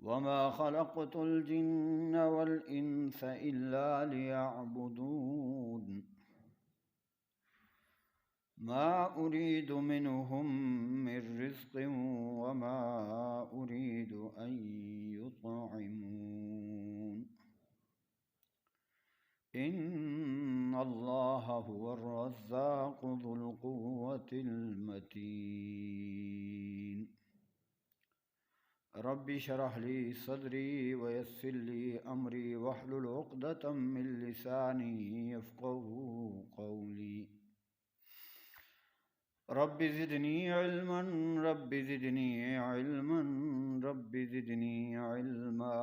وما خلقت الجن والإنس إلا ليعبدون ما أريد منهم من رزق وما أريد أن يطعمون إن الله هو الرزاق ذو القوة المتين رب اشرح لي صدري ويسر لي أمري واحلل عقدة من لساني يفقهوا قولي رب زدني علما رب زدني علما رب زدنی علما۔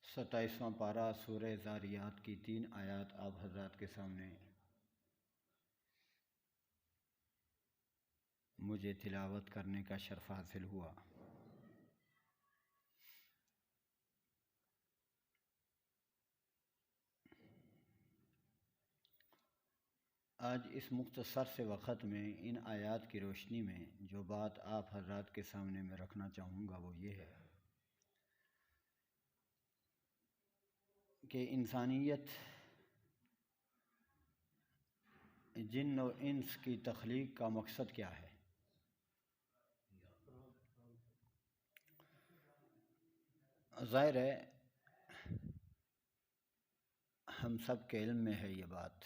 ستائیسواں پارہ سورہ ذاریات کی 3 آیات آپ حضرات کے سامنے مجھے تلاوت کرنے کا شرف حاصل ہوا۔ آج اس مختصر سے وقت میں ان آیات کی روشنی میں جو بات آپ حضرات کے سامنے میں رکھنا چاہوں گا وہ یہ ہے کہ انسانیت جن و انس کی تخلیق کا مقصد کیا ہے۔ ظاہر ہے ہم سب کے علم میں ہے یہ بات،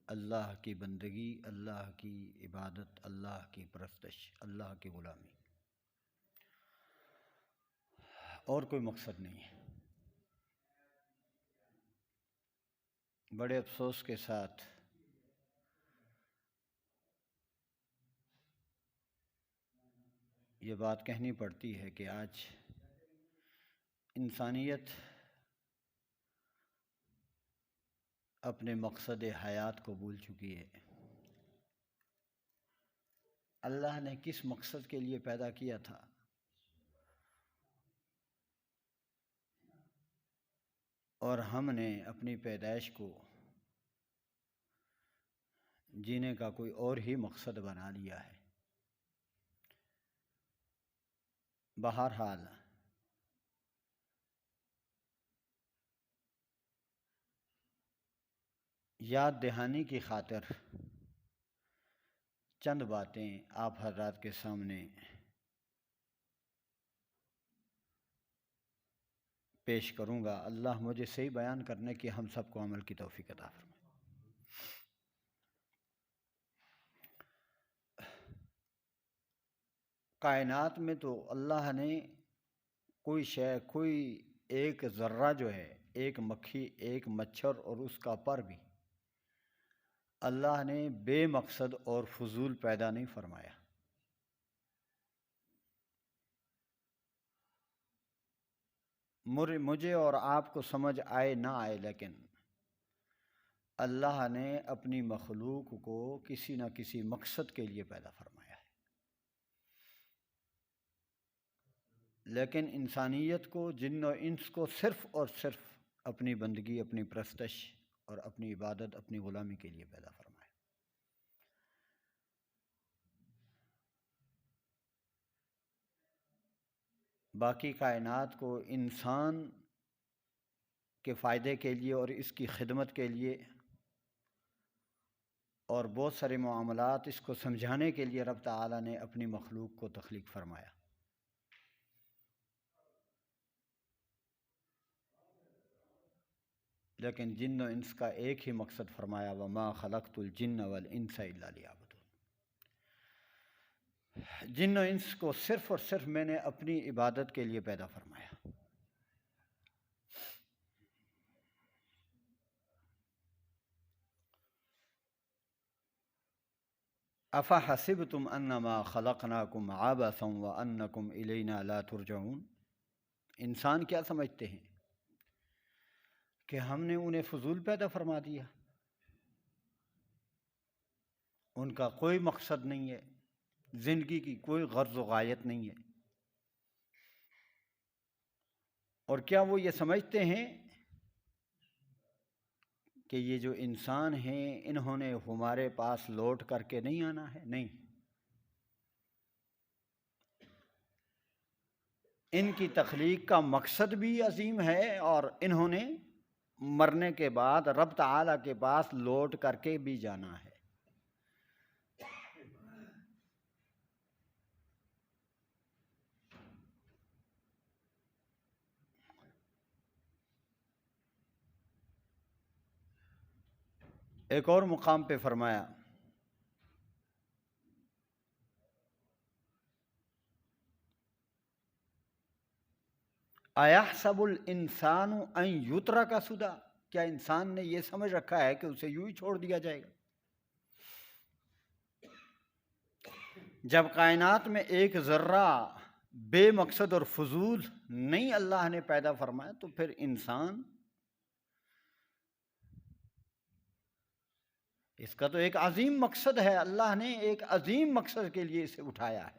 اللہ کی بندگی، اللہ کی عبادت، اللہ کی پرستش، اللہ کی غلامی، اور کوئی مقصد نہیں ہے۔ بڑے افسوس کے ساتھ یہ بات کہنی پڑتی ہے کہ آج انسانیت اپنے مقصد حیات کو بھول چکی ہے۔ اللہ نے کس مقصد کے لیے پیدا کیا تھا، اور ہم نے اپنی پیدائش کو جینے کا کوئی اور ہی مقصد بنا لیا ہے۔ بہرحال یاد دہانی کی خاطر چند باتیں آپ حضرات کے سامنے پیش کروں گا۔ اللہ مجھے صحیح بیان کرنے کی ہم سب کو عمل کی توفیق عطا فرمائے۔ کائنات میں تو اللہ نے کوئی شے، کوئی ایک ذرہ جو ہے، ایک مکھی، ایک مچھر اور اس کا پر بھی اللہ نے بے مقصد اور فضول پیدا نہیں فرمایا۔ مجھے اور آپ کو سمجھ آئے نہ آئے، لیکن اللہ نے اپنی مخلوق کو کسی نہ کسی مقصد کے لیے پیدا فرمایا ہے، لیکن انسانیت کو، جن و انس کو صرف اور صرف اپنی بندگی، اپنی پرستش اور اپنی عبادت، اپنی غلامی کے لیے پیدا فرمایا۔ باقی کائنات کو انسان کے فائدے کے لیے اور اس کی خدمت کے لیے اور بہت سارے معاملات اس کو سمجھانے کے لیے رب تعالیٰ نے اپنی مخلوق کو تخلیق فرمایا۔ لیکن جن و انس کا ایک ہی مقصد فرمایا، وَمَا خَلَقْتُ الْجِنَّ وَالْإِنسَ إِلَّا لِيَعْبُدُونِ۔ جن و انس کو صرف اور صرف میں نے اپنی عبادت کے لیے پیدا فرمایا۔ أَفَحَسِبْتُمْ أَنَّمَا خَلَقْنَاكُمْ عَبَثًا وَأَنَّكُمْ إِلَيْنَا لَا تُرْجَعُونَ۔ انسان کیا سمجھتے ہیں کہ ہم نے انہیں فضول پیدا فرما دیا، ان کا کوئی مقصد نہیں ہے، زندگی کی کوئی غرض و غایت نہیں ہے، اور کیا وہ یہ سمجھتے ہیں کہ یہ جو انسان ہیں انہوں نے ہمارے پاس لوٹ کر کے نہیں آنا ہے، نہیں، ان کی تخلیق کا مقصد بھی عظیم ہے اور انہوں نے مرنے کے بعد رب تعالیٰ کے پاس لوٹ کر کے بھی جانا ہے۔ ایک اور مقام پہ فرمایا اَيَحْسَبُ الْإِنسَانُ أَن يُتْرَكَ سُدًى، کیا انسان نے یہ سمجھ رکھا ہے کہ اسے یوں ہی چھوڑ دیا جائے گا؟ جب کائنات میں ایک ذرہ بے مقصد اور فضول نہیں اللہ نے پیدا فرمایا، تو پھر انسان اس کا تو ایک عظیم مقصد ہے، اللہ نے ایک عظیم مقصد کے لیے اسے اٹھایا ہے۔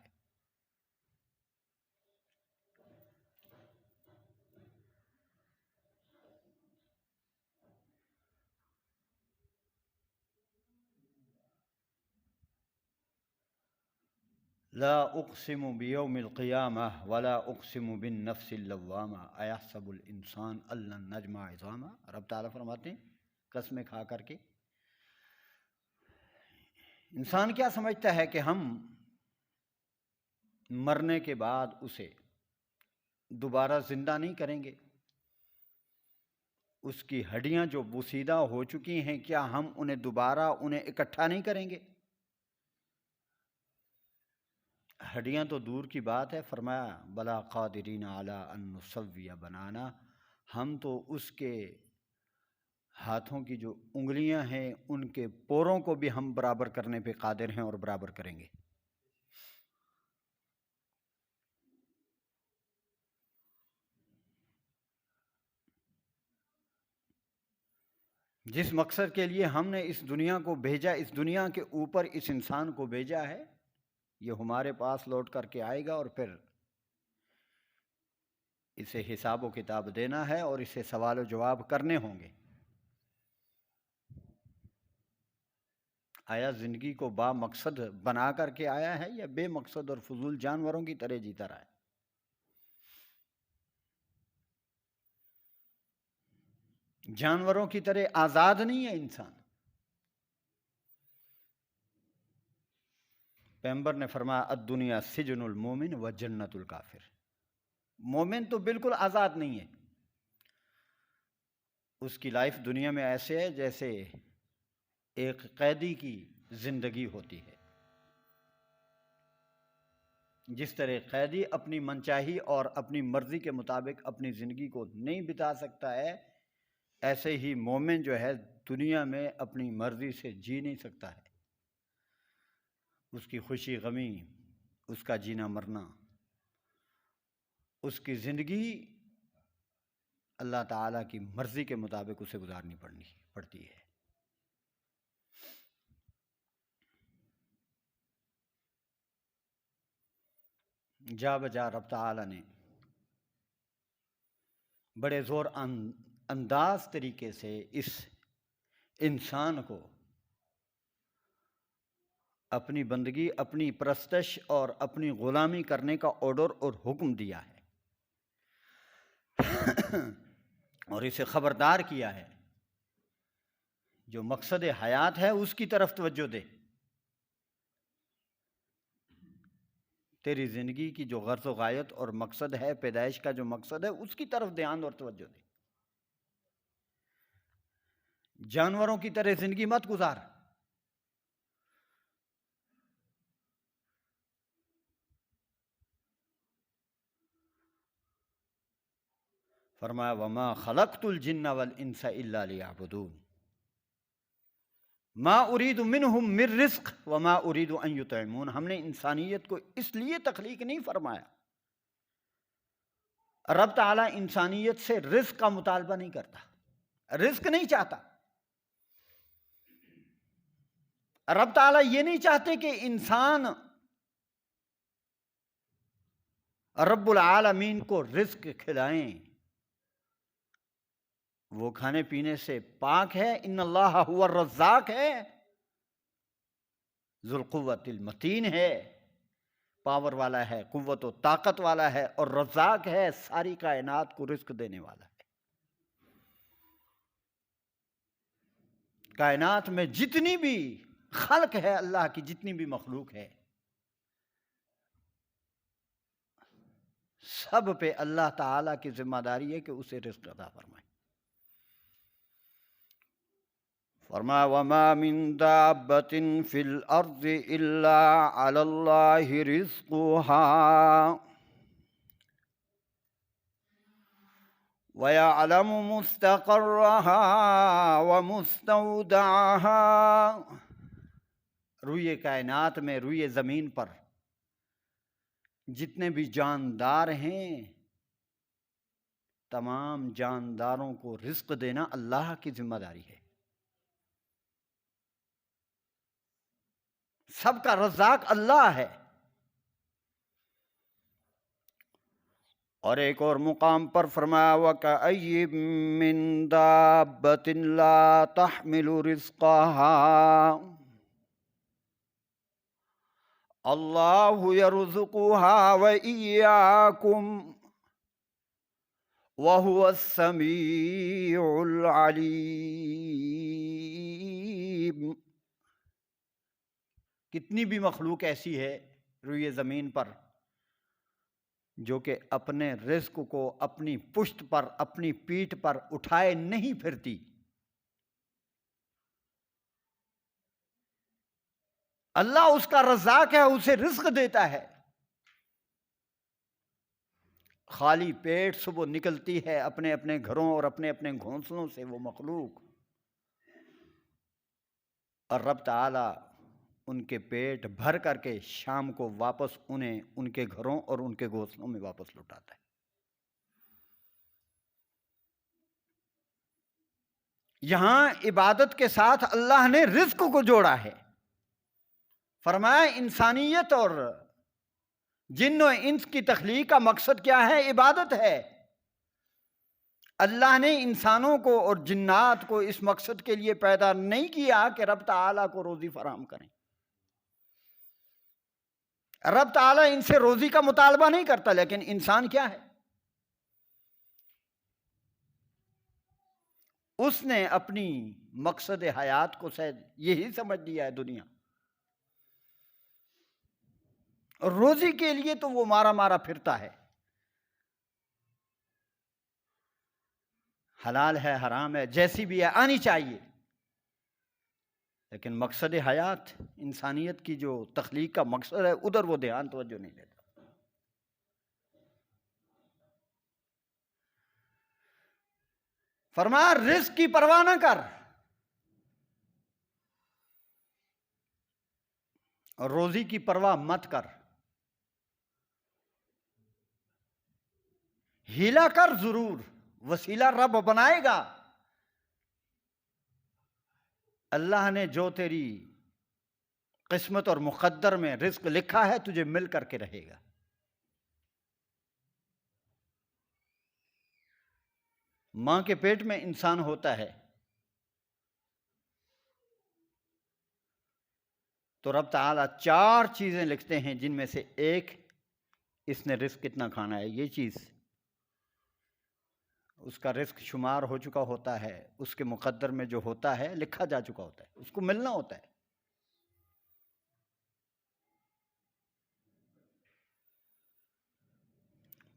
لا اقسم بیوم القیامہ ولا اقسم بالنفس اللوامہ ایحسب الانسان ان لن نجمع عظامہ۔ رب تعالیٰ فرماتے ہیں قسمیں کھا کر کے، انسان کیا سمجھتا ہے کہ ہم مرنے کے بعد اسے دوبارہ زندہ نہیں کریں گے؟ اس کی ہڈیاں جو بوسیدہ ہو چکی ہیں، کیا ہم انہیں دوبارہ اکٹھا نہیں کریں گے؟ ہڈیاں تو دور کی بات ہے، فرمایا بلا قادرین علی ان نسوی بنانا، ہم تو اس کے ہاتھوں کی جو انگلیاں ہیں ان کے پوروں کو بھی ہم برابر کرنے پہ قادر ہیں اور برابر کریں گے۔ جس مقصد کے لیے ہم نے اس دنیا کو بھیجا، اس دنیا کے اوپر اس انسان کو بھیجا ہے، یہ ہمارے پاس لوٹ کر کے آئے گا اور پھر اسے حساب و کتاب دینا ہے اور اسے سوال و جواب کرنے ہوں گے۔ آیا زندگی کو با مقصد بنا کر کے آیا ہے یا بے مقصد اور فضول جانوروں کی طرح جیتا رہا ہے؟ جانوروں کی طرح آزاد نہیں ہے انسان۔ پیغمبر نے فرمایا الدنیا سجن المومن و جنت الکافر، مومن تو بالکل آزاد نہیں ہے، اس کی لائف دنیا میں ایسے ہے جیسے ایک قیدی کی زندگی ہوتی ہے۔ جس طرح قیدی اپنی منچاہی اور اپنی مرضی کے مطابق اپنی زندگی کو نہیں بتا سکتا ہے، ایسے ہی مومن جو ہے دنیا میں اپنی مرضی سے جی نہیں سکتا ہے۔ اس کی خوشی غمی، اس کا جینا مرنا، اس کی زندگی اللہ تعالیٰ کی مرضی کے مطابق اسے گزارنی پڑتی ہے۔ جا بجا رب تعالیٰ نے بڑے زور انداز طریقے سے اس انسان کو اپنی بندگی، اپنی پرستش اور اپنی غلامی کرنے کا آرڈر اور حکم دیا ہے اور اسے خبردار کیا ہے جو مقصد حیات ہے اس کی طرف توجہ دے، تیری زندگی کی جو غرض و غایت اور مقصد ہے، پیدائش کا جو مقصد ہے، اس کی طرف دھیان اور توجہ دے، جانوروں کی طرح زندگی مت گزار۔ فرمایا وما خلقت الجن والانس الا لیعبدون ما اريد منهم من رزق وما اريد ان يطعمون۔ ہم نے انسانیت کو اس لیے تخلیق نہیں فرمایا، رب تعالیٰ انسانیت سے رزق کا مطالبہ نہیں کرتا، رزق نہیں چاہتا۔ رب تعالیٰ یہ نہیں چاہتے کہ انسان رب العالمین کو رزق کھلائیں، وہ کھانے پینے سے پاک ہے. ان اللہ هو الرزاق ہے، ذو القوت المتین ہے، پاور والا ہے، قوت و طاقت والا ہے، اور رزاق ہے، ساری کائنات کو رزق دینے والا ہے. کائنات میں جتنی بھی خلق ہے، اللہ کی جتنی بھی مخلوق ہے، سب پہ اللہ تعالیٰ کی ذمہ داری ہے کہ اسے رزق عطا فرمائے. فرمایا وَمَا مِن دَابَّةٍ فِي الْأَرْضِ إِلَّا عَلَى اللَّهِ رِزْقُهَا وَيَعْلَمُ مُسْتَقَرَّهَا وَمُسْتَوْدَعَهَا. روئے کائنات میں، روئے زمین پر جتنے بھی جاندار ہیں، تمام جانداروں کو رزق دینا اللہ کی ذمہ داری ہے. سب کا رزاق اللہ ہے. اور ایک اور مقام پر فرمایا وَكَأَيٍّ مِّن دَابَّةٍ لَا تَحْمِلُ رِزْقَهَا اللہ يرزقها وإياكم وهو السمیع العلیم. کتنی بھی مخلوق ایسی ہے روئے زمین پر جو کہ اپنے رزق کو اپنی پشت پر، اپنی پیٹھ پر اٹھائے نہیں پھرتی. اللہ اس کا رزاق ہے، اسے رزق دیتا ہے. خالی پیٹ صبح نکلتی ہے اپنے اپنے گھروں اور اپنے اپنے گھونسلوں سے وہ مخلوق، اور رب تعالی ان کے پیٹ بھر کر کے شام کو واپس انہیں ان کے گھروں اور ان کے گھونسلوں میں واپس لوٹاتا ہے. یہاں عبادت کے ساتھ اللہ نے رزق کو جوڑا ہے. فرمایا انسانیت اور جن و انس کی تخلیق کا مقصد کیا ہے؟ عبادت ہے. اللہ نے انسانوں کو اور جنات کو اس مقصد کے لیے پیدا نہیں کیا کہ رب تعالیٰ کو روزی فراہم کریں. رب تعالیٰ ان سے روزی کا مطالبہ نہیں کرتا، لیکن انسان کیا ہے؟ اس نے اپنی مقصد حیات کو شاید یہی سمجھ لیا ہے دنیا. روزی کے لیے تو وہ مارا مارا پھرتا ہے. حلال ہے، حرام ہے، جیسی بھی ہے آنی چاہیے، لیکن مقصد حیات، انسانیت کی جو تخلیق کا مقصد ہے، ادھر وہ دھیان توجہ نہیں دیتا. فرمایا رزق کی پرواہ نہ کر اور روزی کی پرواہ مت کر. ہیلا کر ضرور، وسیلہ رب بنائے گا. اللہ نے جو تیری قسمت اور مقدر میں رزق لکھا ہے تجھے مل کر کے رہے گا. ماں کے پیٹ میں انسان ہوتا ہے تو رب تعالیٰ 4 چیزیں لکھتے ہیں، جن میں سے ایک اس نے رزق کتنا کھانا ہے. یہ چیز اس کا رزق شمار ہو چکا ہوتا ہے، اس کے مقدر میں جو ہوتا ہے لکھا جا چکا ہوتا ہے، اس کو ملنا ہوتا ہے.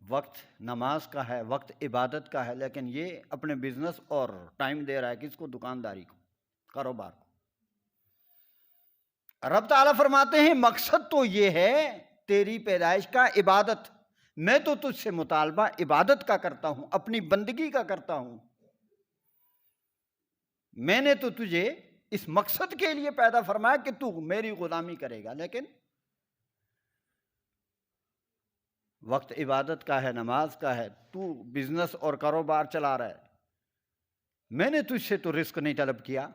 وقت نماز کا ہے، وقت عبادت کا ہے، لیکن یہ اپنے بزنس اور ٹائم دے رہا ہے کس کو؟ دکانداری کو، کاروبار کو. رب تعالیٰ فرماتے ہیں مقصد تو یہ ہے تیری پیدائش کا عبادت. میں تو تجھ سے مطالبہ عبادت کا کرتا ہوں، اپنی بندگی کا کرتا ہوں. میں نے تو تجھے اس مقصد کے لیے پیدا فرمایا کہ تو میری غلامی کرے گا، لیکن وقت عبادت کا ہے، نماز کا ہے، تو بزنس اور کاروبار چلا رہا ہے. میں نے تجھ سے تو رزق نہیں طلب کیا.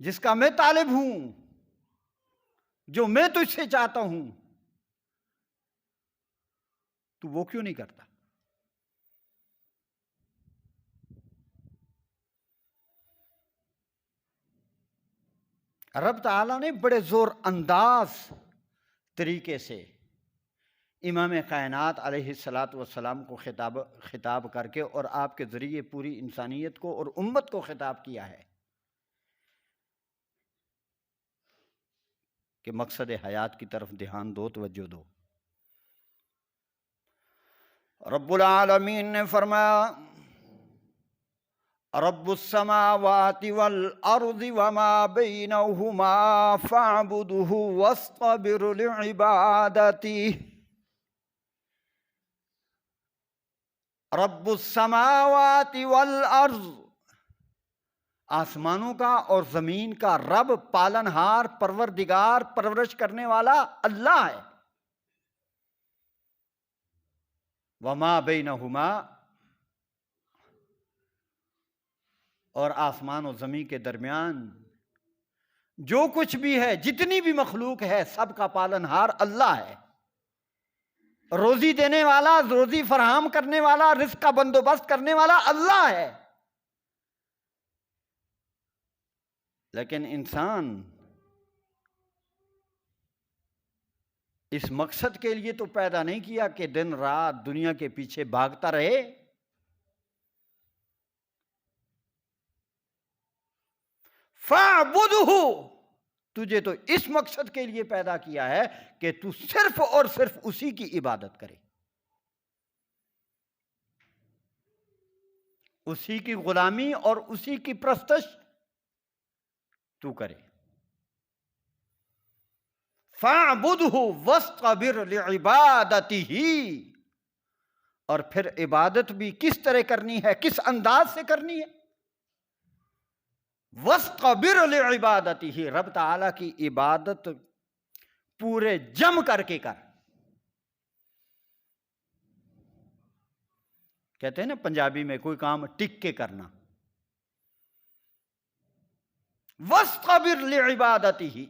جس کا میں طالب ہوں، جو میں تجھ سے چاہتا ہوں، تو وہ کیوں نہیں کرتا؟ رب تعالیٰ نے بڑے زور انداز طریقے سے امام کائنات علیہ السلام کو خطاب کر کے اور آپ کے ذریعے پوری انسانیت کو اور امت کو خطاب کیا ہے کہ مقصد حیات کی طرف دھیان دو، توجہ دو۔ رب العالمین نے فرمایا رب السماوات والارض وما بینہما فاعبدہ واصطبر لعبادتہ۔ رب السماوات والارض، آسمانوں کا اور زمین کا رب، پالنہار، پروردگار، پرورش کرنے والا اللہ ہے۔ وما بینہما، اور آسمان و زمین کے درمیان جو کچھ بھی ہے، جتنی بھی مخلوق ہے، سب کا پالنہار اللہ ہے۔ روزی دینے والا، روزی فراہم کرنے والا، رزق کا بندوبست کرنے والا اللہ ہے۔ لیکن انسان اس مقصد کے لیے تو پیدا نہیں کیا کہ دن رات دنیا کے پیچھے بھاگتا رہے۔ فَاعْبُدْهُ، تجھے تو اس مقصد کے لیے پیدا کیا ہے کہ تو صرف اور صرف اسی کی عبادت کرے، اسی کی غلامی اور اسی کی پرستش تو کرے۔ فَاعْبُدْهُ وَاسْطَبِرْ لِعِبَادَتِهِ، اور پھر عبادت بھی کس طرح کرنی ہے، کس انداز سے کرنی ہے۔ وَاسْطَبِرْ لِعِبَادَتِهِ، رب تعالیٰ کی عبادت پورے جم کر کے کر۔ کہتے ہیں نا پنجابی میں کوئی کام ٹک کے کرنا۔ وَاسْطَبِرْ لِعِبَادَتِهِ،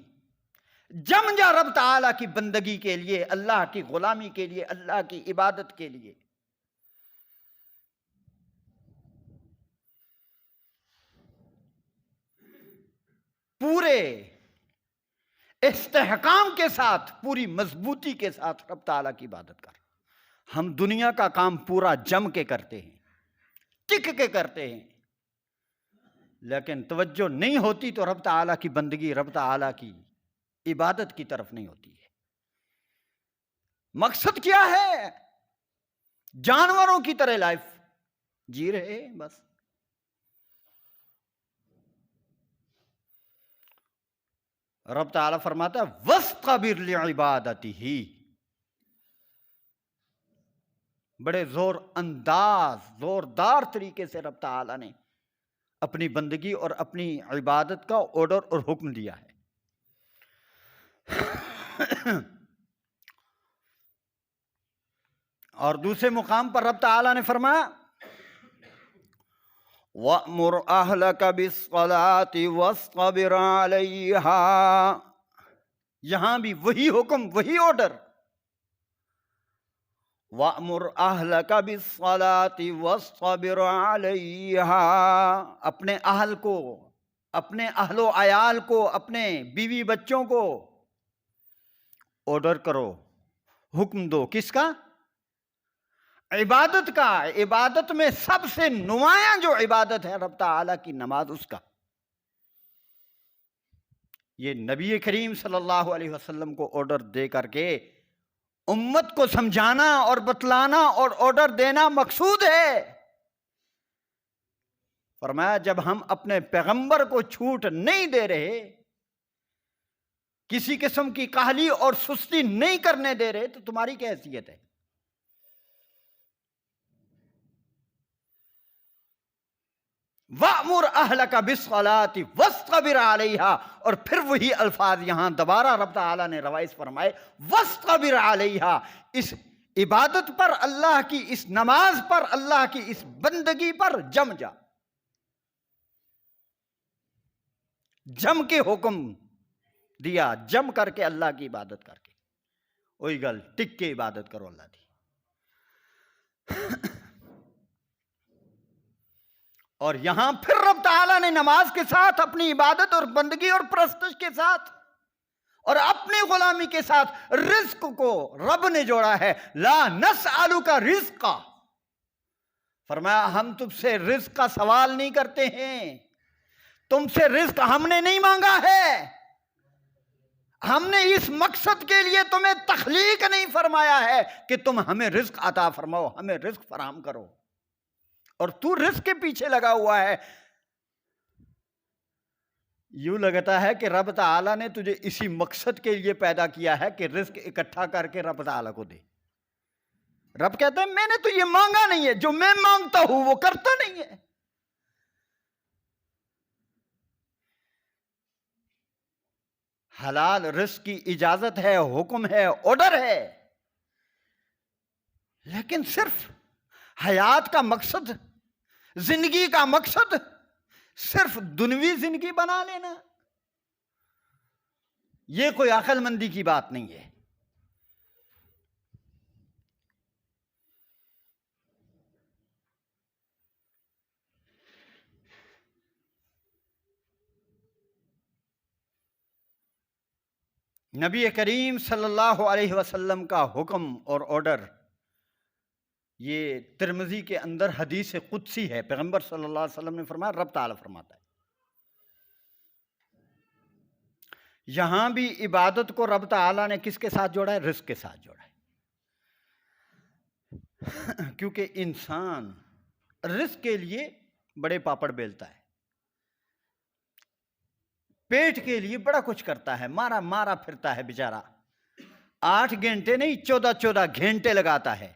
جم جا رب تعالیٰ کی بندگی کے لیے، اللہ کی غلامی کے لیے، اللہ کی عبادت کے لیے۔ پورے استحکام کے ساتھ، پوری مضبوطی کے ساتھ رب تعالیٰ کی عبادت کر۔ ہم دنیا کا کام پورا جم کے کرتے ہیں، ٹک کے کرتے ہیں، لیکن توجہ نہیں ہوتی تو رب تعالیٰ کی بندگی، رب تعالیٰ کی عبادت کی طرف نہیں ہوتی ہے۔ مقصد کیا ہے؟ جانوروں کی طرح لائف جی رہے ہیں بس۔ رب تعالیٰ فرماتا ہے وَاسْطَبِرْ لِعِبَادَتِهِ، بڑے زوردار طریقے سے رب تعالیٰ نے اپنی بندگی اور اپنی عبادت کا آرڈر اور حکم دیا ہے۔ اور دوسرے مقام پر رب تعالیٰ نے فرمایا وَأْمُرْ أَهْلَكَ بِالصَّلَاةِ وَاصْطَبِرْ عَلَيْهَا، یہاں بھی وہی حکم، وہی آرڈر۔ وَأْمُرْ أَهْلَكَ بِالصَّلَاةِ وَاصْطَبِرْ عَلَيْهَا، اپنے اہل کو، اپنے اہل و عیال کو، اپنے بیوی بچوں کو آرڈر کرو، حکم دو، کس کا؟ عبادت کا۔ عبادت میں سب سے نمایاں جو عبادت ہے رب تعالیٰ کی نماز، اس کا۔ یہ نبی کریم صلی اللہ علیہ وسلم کو آرڈر دے کر کے امت کو سمجھانا اور بتلانا اور آرڈر دینا مقصود ہے۔ فرمایا جب ہم اپنے پیغمبر کو چھوٹ نہیں دے رہے، کسی قسم کی کاہلی اور سستی نہیں کرنے دے رہے، تو تمہاری کیا حیثیت ہے؟ وَأْمُرْ أَهْلَكَ بِالصَّلَاةِ وَاصْطَبِرْ عَلَيْهَا، اور پھر وہی الفاظ یہاں دوبارہ رب تعالیٰ نے روایز فرمائے وَاصْطَبِرْ عَلَيْهَا، اس عبادت پر، اللہ کی اس نماز پر، اللہ کی اس بندگی پر جم جا۔ جم کے حکم دیا، جم کر کے اللہ کی عبادت کر کے، وہی گل ٹک کے عبادت کرو اللہ دی۔ اور یہاں پھر رب تعالیٰ نے نماز کے ساتھ اپنی عبادت اور بندگی اور پرستش کے ساتھ اور اپنی غلامی کے ساتھ رزق کو رب نے جوڑا ہے. لا نسألک رزقا، فرمایا ہم تم سے رزق کا سوال نہیں کرتے ہیں، تم سے رزق ہم نے نہیں مانگا ہے، ہم نے اس مقصد کے لیے تمہیں تخلیق نہیں فرمایا ہے کہ تم ہمیں رزق عطا فرماؤ، ہمیں رزق فراہم کرو، اور تو رزق کے پیچھے لگا ہوا ہے. یوں لگتا ہے کہ رب تعالیٰ نے تجھے اسی مقصد کے لیے پیدا کیا ہے کہ رزق اکٹھا کر کے رب تعالیٰ کو دے. رب کہتا ہے میں نے تو یہ مانگا نہیں ہے، جو میں مانگتا ہوں وہ کرتا نہیں ہے. حلال رزق کی اجازت ہے، حکم ہے، آرڈر ہے، لیکن صرف حیات کا مقصد، زندگی کا مقصد صرف دنیوی زندگی بنا لینا، یہ کوئی عقل مندی کی بات نہیں ہے. نبی کریم صلی اللہ علیہ وسلم کا حکم اور آرڈر، یہ ترمذی کے اندر حدیث قدسی ہے. پیغمبر صلی اللہ علیہ وسلم نے فرمایا، رب تعالیٰ فرماتا ہے، یہاں بھی عبادت کو رب تعالیٰ نے کس کے ساتھ جوڑا ہے؟ رزق کے ساتھ جوڑا ہے. کیونکہ انسان رزق کے لیے بڑے پاپڑ بیلتا ہے، پیٹ کے لیے بڑا کچھ کرتا ہے، مارا مارا پھرتا ہے بیچارہ. 8 گھنٹے نہیں 14 گھنٹے لگاتا ہے،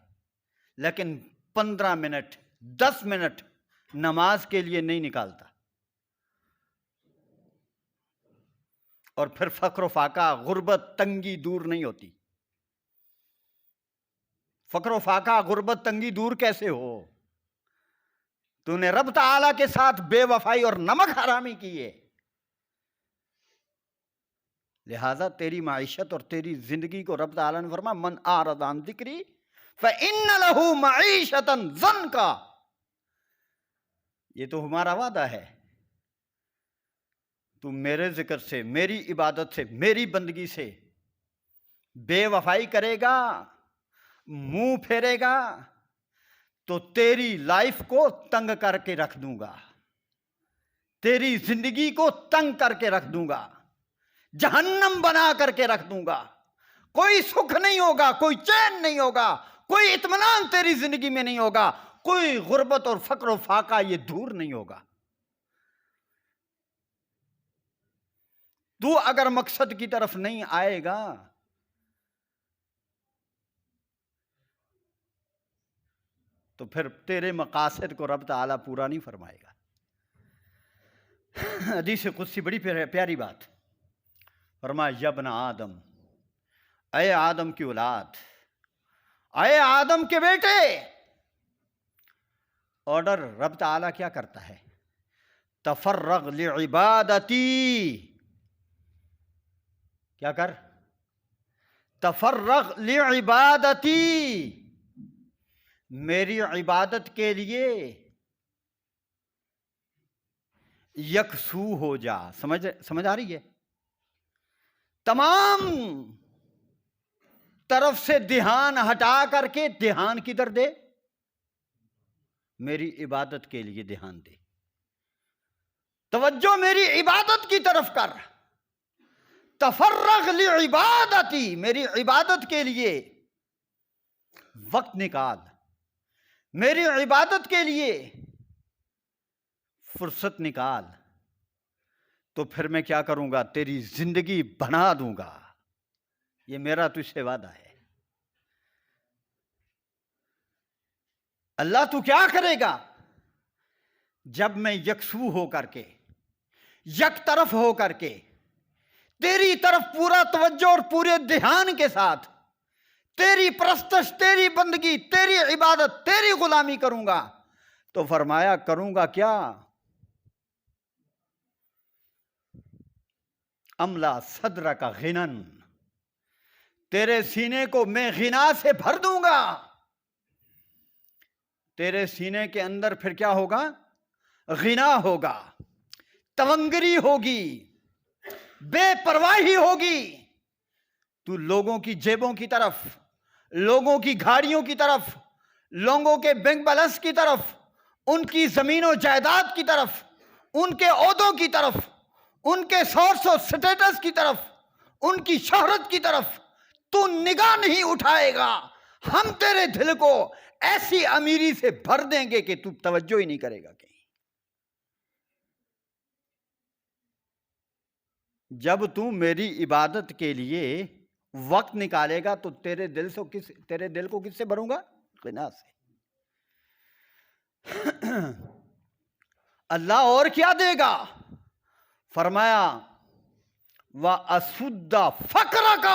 لیکن 15 منٹ 10 منٹ نماز کے لیے نہیں نکالتا. اور پھر فقر و فاقہ، غربت، تنگی دور نہیں ہوتی. فقر و فاقہ، غربت، تنگی دور کیسے ہو؟ تو نے رب تعالیٰ کے ساتھ بے وفائی اور نمک حرامی کی ہے. لہذا تیری معیشت اور تیری زندگی کو رب تعالیٰ نے فرمایا، من اعرض عن ذکری فإن له معیشتا ضنکا. یہ تو ہمارا وعدہ ہے، تو میرے ذکر سے، میری عبادت سے، میری بندگی سے بے وفائی کرے گا، منہ پھیرے گا، تو تیری لائف کو تنگ کر کے رکھ دوں گا، تیری زندگی کو تنگ کر کے رکھ دوں گا، جہنم بنا کر کے رکھ دوں گا. کوئی سکھ نہیں ہوگا، کوئی چین نہیں ہوگا، کوئی اطمینان تیری زندگی میں نہیں ہوگا، کوئی غربت اور فقر و فاقہ یہ دور نہیں ہوگا. تو اگر مقصد کی طرف نہیں آئے گا تو پھر تیرے مقاصد کو رب تعالیٰ پورا نہیں فرمائے گا. حدیث قدسی بڑی پیاری بات. فرمایا، یا ابن آدم، اے آدم کی اولاد، اے آدم کے بیٹے. آرڈر رب تعالیٰ کیا کرتا ہے؟ تفرغ لعبادتی. کیا کر؟ تفرغ لعبادتی، میری عبادت کے لیے یکسو ہو جا. سمجھ آ رہی ہے؟ تمام طرف سے دھیان ہٹا کر کے دھیان کدھر دے؟ میری عبادت کے لیے دھیان دے. توجہ میری عبادت کی طرف کر. تفرغ لعبادتی، میری عبادت کے لیے وقت نکال، میری عبادت کے لیے فرصت نکال. تو پھر میں کیا کروں گا؟ تیری زندگی بنا دوں گا. یہ میرا تجھ سے وعدہ ہے. اللہ تو کیا کرے گا؟ جب میں یکسو ہو کر کے، یک طرف ہو کر کے تیری طرف پورا توجہ اور پورے دھیان کے ساتھ تیری پرستش، تیری بندگی، تیری عبادت، تیری غلامی کروں گا. تو فرمایا، کروں گا کیا؟ املا صدرک غنن، تیرے سینے کو میں غنا سے بھر دوں گا. تیرے سینے کے اندر پھر کیا ہوگا؟ غنا ہوگا، تونگری ہوگی، بے پرواہی ہوگی، تو لوگوں کی جیبوں کی طرف، لوگوں کی گھاڑیوں کی طرف، لوگوں کے بینک بیلنس کی طرف، ان کی زمین و جائیداد کی طرف، ان کے عہدوں کی طرف، ان کے سورس و سٹیٹس کی طرف، ان کی شہرت کی طرف تو نگاہ نہیں اٹھائے گا، ہم تیرے دل کو ایسی امیری سے بھر دیں گے کہ تو توجہ ہی نہیں کرے گا کہیں۔ جب تو میری عبادت کے لیے وقت نکالے گا تو تیرے دل کو کس سے بھروں گا؟ غنا سے۔ اللہ اور کیا دے گا؟ فرمایا وَأَسُدَّ فَقْرَكَ،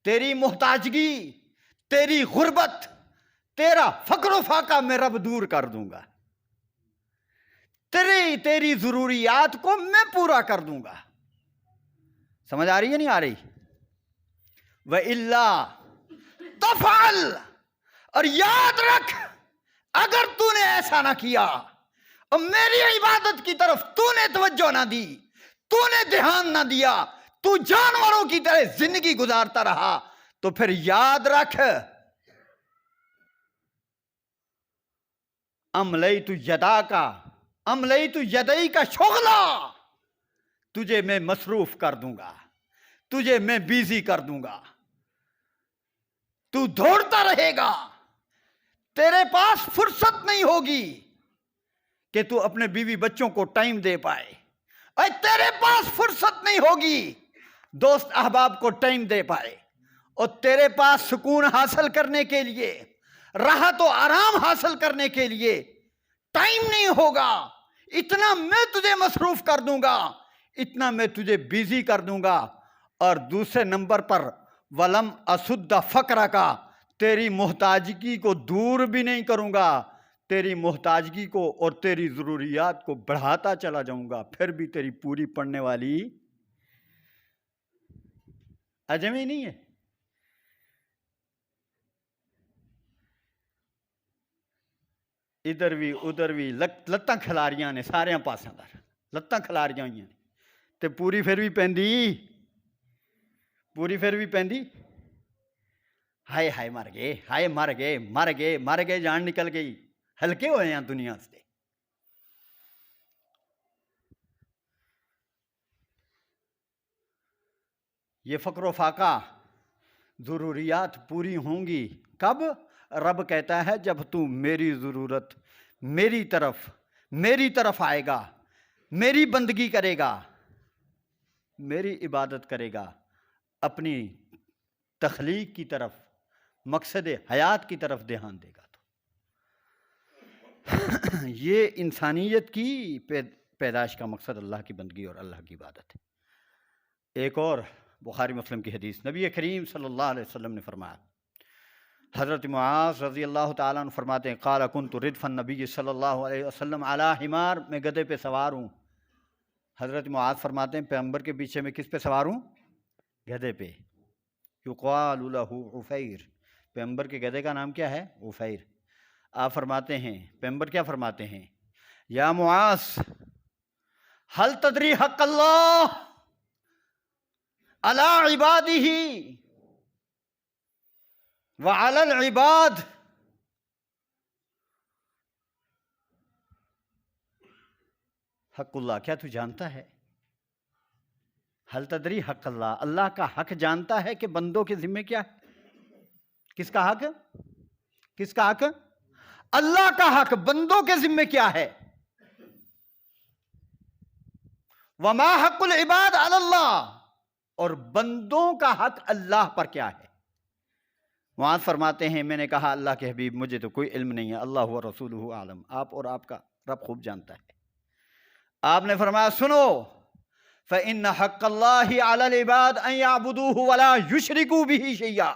تیری محتاجگی، تیری غربت، تیرا فقر و فاقہ میں رب دور کر دوں گا، تیری ضروریات کو میں پورا کر دوں گا۔ سمجھ آ رہی ہے نہیں آ رہی؟ وَإِلَّا تَفْعَلْ، اور یاد رکھ اگر تو نے ایسا نہ کیا اور میری عبادت کی طرف تو نے توجہ نہ دی، تو نے دھیان نہ دیا، تو جانوروں کی طرح زندگی گزارتا رہا، تو پھر یاد رکھ املیت یدئی کا شغلہ، تجھے میں مصروف کر دوں گا، تجھے میں بیزی کر دوں گا، تو دوڑتا رہے گا، تیرے پاس فرصت نہیں ہوگی کہ تو اپنے بیوی بچوں کو ٹائم دے پائے، اور تیرے پاس فرصت نہیں ہوگی دوست احباب کو ٹائم دے پائے، اور تیرے پاس سکون حاصل کرنے کے لیے، راحت و آرام حاصل کرنے کے لیے ٹائم نہیں ہوگا۔ اتنا میں تجھے مصروف کر دوں گا، اتنا میں تجھے بیزی کر دوں گا۔ اور دوسرے نمبر پر وَلَمْ أَسُدَّ فَقْرَكَ، تیری محتاجگی کو دور بھی نہیں کروں گا، تیری محتاجگی کو اور تیری ضروریات کو بڑھاتا چلا جاؤں گا، پھر بھی تیری پوری پڑنے والی اجمی نہیں ہے۔ ادھر بھی ادھر بھی لتاں کھلاریاں نے سارے پاساں دار، لتاں کھلاریاں ہوئی نے تے پوری پھر بھی پیندی، ہائے ہائے مر گئے، ہائے مر گئے، جان نکل گئی، ہلکے ہوئے ہیں دنیا سے۔ یہ فقر و فاقہ، ضروریات پوری ہوں گی کب؟ رب کہتا ہے جب تو میری ضرورت، میری طرف آئے گا، میری بندگی کرے گا، میری عبادت کرے گا، اپنی تخلیق کی طرف، مقصد حیات کی طرف دھیان دے گا۔ تو یہ انسانیت کی پیدائش کا مقصد اللہ کی بندگی اور اللہ کی عبادت ہے۔ ایک اور بخاری مسلم کی حدیث، نبی کریم صلی اللہ علیہ وسلم نے فرمایا، حضرت معاذ رضی اللہ تعالیٰ عنہ فرماتے ہیں، قال كنت ردف النبی صلی اللہ علیہ وسلم علی حمار، میں گدھے پہ سوار ہوں۔ حضرت معاذ فرماتے ہیں پیغمبر کے پیچھے میں کس پہ سوار ہوں؟ گدھے پہ۔ یقال له عفیر، پیغمبر کے گدھے کا نام کیا ہے؟ عفیر۔ آپ فرماتے ہیں، پیغمبر کیا فرماتے ہیں؟ یا معاذ هل تدری حق اللہ علی عبادہ وعلی العباد، حق اللہ کیا تو جانتا ہے؟ حل تدری حق اللہ، اللہ کا حق جانتا ہے کہ بندوں کے ذمے کیا ہے؟ کس کا حق؟ کس کا حق؟ اللہ کا حق بندوں کے ذمے کیا ہے؟ وما حق العباد علی اللہ، اور بندوں کا حق اللہ پر کیا ہے؟ وہاں فرماتے ہیں، میں نے کہا اللہ کے حبیب مجھے تو کوئی علم نہیں ہے، اللہ و رسولہ عالم، آپ اور آپ کا رب خوب جانتا ہے۔ آپ نے فرمایا سنو، فَإِنَّ حَقَّ اللَّهِ عَلَى الْعِبَادِ أَن يَعْبُدُوهُ وَلَا يُشْرِكُوا بِهِ شَيْئًا،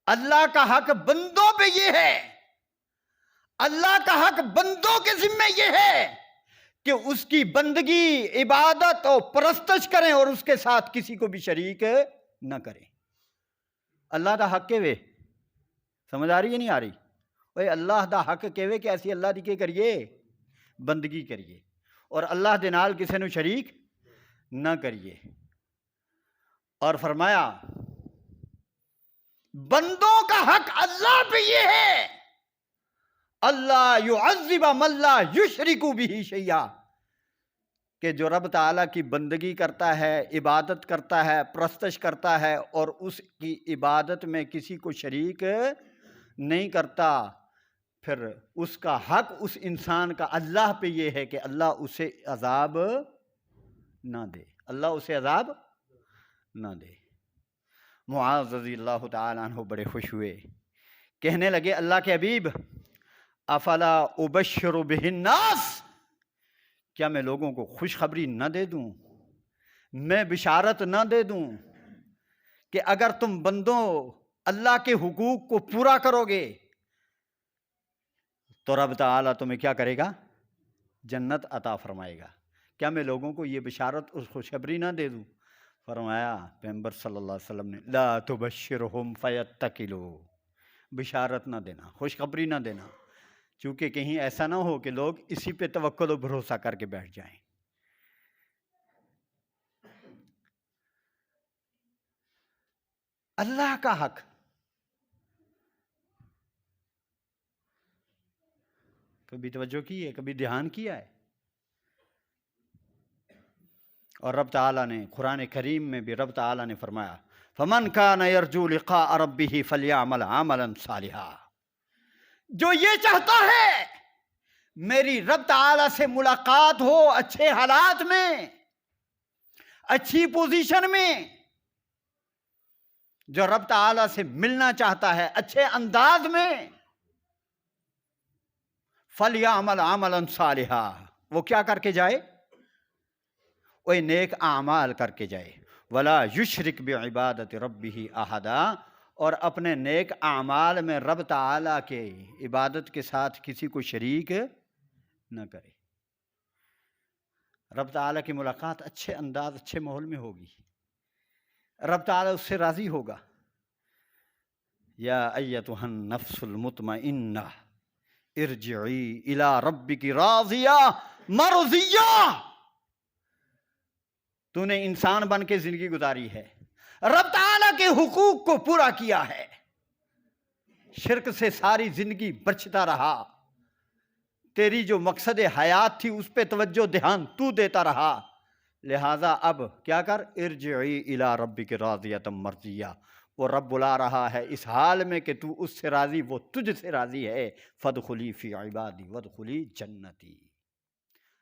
اللہ کا حق بندوں پہ یہ ہے، اللہ کا حق بندوں کے ذمے یہ ہے کہ اس کی بندگی، عبادت اور پرستش کریں اور اس کے ساتھ کسی کو بھی شریک نہ کریں۔ اللہ کا حق کے وے سمجھ آ رہی ہے نہیں آ رہی؟ اوے اللہ دا حق کہوے کہ اسی اللہ دی کے کریے بندگی کریے اور اللہ دے نال کسے نو شریک نہ کریے. اور فرمایا بندوں کا حق اللہ پہ یہ ہے اللہ یعذب من لا یشرک بہ شیئا، کہ جو رب تعالیٰ کی بندگی کرتا ہے، عبادت کرتا ہے، پرستش کرتا ہے اور اس کی عبادت میں کسی کو شریک نہیں کرتا، پھر اس کا حق اس انسان کا اللہ پہ یہ ہے کہ اللہ اسے عذاب نہ دے، اللہ اسے عذاب نہ دے. معاذ رضی اللہ تعالیٰ عنہ بڑے خوش ہوئے، کہنے لگے اللہ کے حبیب افلا ابشر بہ الناس، کیا میں لوگوں کو خوشخبری نہ دے دوں، میں بشارت نہ دے دوں کہ اگر تم بندوں اللہ کے حقوق کو پورا کرو گے تو رب تعالیٰ تمہیں کیا کرے گا؟ جنت عطا فرمائے گا. کیا میں لوگوں کو یہ بشارت اور خوشخبری نہ دے دوں؟ فرمایا پیغمبر صلی اللہ علیہ وسلم نے لا تبشرہم فیتکلوا، بشارت نہ دینا، خوشخبری نہ دینا، چونکہ کہیں ایسا نہ ہو کہ لوگ اسی پہ توکل و بھروسہ کر کے بیٹھ جائیں. اللہ کا حق کبھی توجہ کی ہے، کبھی دھیان کیا ہے؟ اور رب تعالیٰ نے قرآن کریم میں بھی رب تعالیٰ نے فرمایا فَمَنْ كَانَ يَرْجُو لِقَاءَ رَبِّهِ فَلْيَعْمَلْ عَمَلًا صَالِحًا، جو یہ چاہتا ہے میری رب تعالیٰ سے ملاقات ہو اچھے حالات میں، اچھی پوزیشن میں، جو رب تعالیٰ سے ملنا چاہتا ہے اچھے انداز میں، فَلْيَعْمَلْ عَمَلًا صَالِحًا، وہ کیا کر کے جائے؟ وہ نیک اعمال کر کے جائے. وَلَا يُشْرِكْ بِعِبَادَةِ رَبِّهِ أَحَدًا، اور اپنے نیک اعمال میں رب تعالیٰ کے عبادت کے ساتھ کسی کو شریک نہ کرے. رب تعالیٰ کی ملاقات اچھے انداز اچھے ماحول میں ہوگی، رب تعالیٰ اس سے راضی ہوگا. یا ایتھا النفس المطمئنہ ارجعی الی ربک راضیہ مرضیہ، تو نے انسان بن کے زندگی گزاری ہے، رب تعالیٰ کے حقوق کو پورا کیا ہے، شرک سے ساری زندگی بچتا رہا، تیری جو مقصد حیات تھی اس پہ توجہ دھیان تو دیتا رہا، لہٰذا اب کیا کر؟ ارجعی الی ربک راضیۃ مرضیہ، وہ رب بلا رہا ہے اس حال میں کہ تو اس سے راضی، وہ تجھ سے راضی ہے. فادخلی فی عبادی وادخلی جنتی.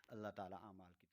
اللہ تعالیٰ اعمال کی